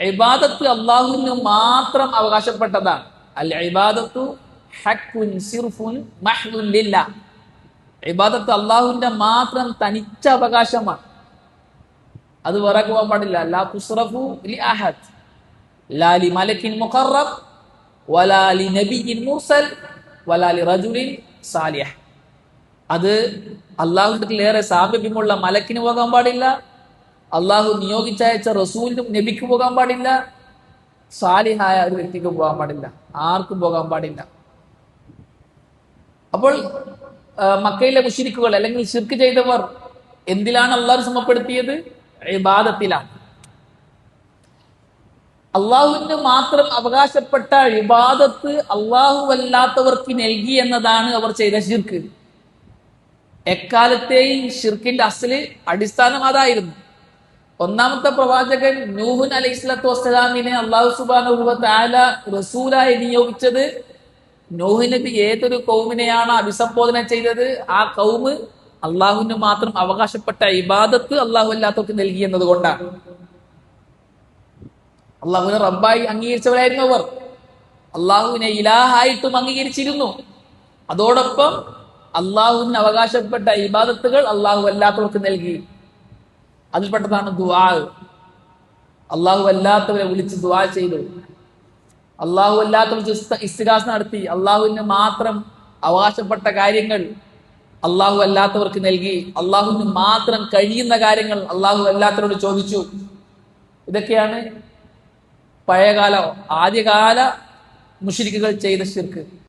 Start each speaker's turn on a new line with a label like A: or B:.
A: ഇബാദത്ത് അള്ളാഹുവിന് മാത്രം അവകാശപ്പെട്ടതാണ്. അൽ ഇബാദത്തു ഹഖ്ഖുൻ സിർഫുൻ മഹ്ദുൻ ലില്ലാഹ്. ഇബാദത്ത് അള്ളാഹുവിന്റെ മാത്രം തനിച്ച അവകാശമാണ്. അത് വേറെ പോകാൻ പാടില്ല. ലാ തുസ്റഫു ലി അഹദ്, ലാ ലി മലക്കിൻ മുഖറബ്, വലാ ലി നബിയ്യിൻ മുർസൽ, വലാ ലി റജുലിൻ സാലിഹ്. അത് അള്ളാഹുവിലേറെ സാമീപ്യമുള്ള മലക്കിന് പോകാൻ പാടില്ല, അള്ളാഹു നിയോഗിച്ചയച്ച റസൂലിനും നബിക്ക് പോകാൻ പാടില്ല, സാലിഹായ ഒരു വ്യക്തിക്ക് പോകാൻ പാടില്ല, ആർക്കും പോകാൻ പാടില്ല. അപ്പോൾ മക്കയിലെ മുശ്രിക്കുകൾ അല്ലെങ്കിൽ ശിർക്ക് ചെയ്തവർ എന്തിലാണ് അള്ളാഹു സമപ്പെടുത്തിയത്? ഇബാദത്തിലാണ്. അള്ളാഹുവിന് മാത്രം അവകാശപ്പെട്ട ഇബാദത്ത് അള്ളാഹു അല്ലാത്തവർക്ക് നൽകി എന്നതാണ് അവർ ചെയ്ത ശിർക്ക്. എക്കാലത്തെയും ഷിർക്കിന്റെ അസ്ല് അടിസ്ഥാനം അതായിരുന്നു. ഒന്നാമത്തെ പ്രവാചകൻ നൂഹ് അലൈഹി സ്വലാത്തു വസ്സലാമിനെ അള്ളാഹു സുബ്ഹാനഹു വ തആല റസൂലായി നിയോഗിച്ചത് നൂഹ് നബി ഏതൊരു കൗമിനെയാണ് അഭിസംബോധന ചെയ്തത്, ആ കൗമ് അള്ളാഹുവിന് മാത്രം അവകാശപ്പെട്ട ഇബാദത്ത് അള്ളാഹു അല്ലാത്തവർക്ക് നൽകി എന്നതുകൊണ്ടാണ്. അള്ളാഹുവിനെ റബ്ബായി അംഗീകരിച്ചവരായിരുന്നു അവർ. അള്ളാഹുവിനെ ഇലാഹായിട്ടും അംഗീകരിച്ചിരുന്നു. അതോടൊപ്പം അള്ളാഹുവിന് അവകാശപ്പെട്ട ഇബാദത്തുകൾ അള്ളാഹു അല്ലാത്തവർക്ക് നൽകി. അതിൽപ്പെട്ടതാണ് ദുആ. അള്ളാഹു അല്ലാത്തവരെ വിളിച്ച് ദുആ ചെയ്തു. അള്ളാഹു അല്ലാത്തവർ ഇസ്തിഗാസ നടത്തി. അള്ളാഹുവിന് മാത്രം അവകാശപ്പെട്ട കാര്യങ്ങൾ അള്ളാഹു അല്ലാത്തവർക്ക് നൽകി. അള്ളാഹുവിന് മാത്രം കഴിയുന്ന കാര്യങ്ങൾ അള്ളാഹു അല്ലാത്തവരോട് ചോദിച്ചു. ഇതൊക്കെയാണ് പഴയകാല ആദ്യകാല മുശ്രിക്കുകൾ ചെയ്ത ശിർക്ക്.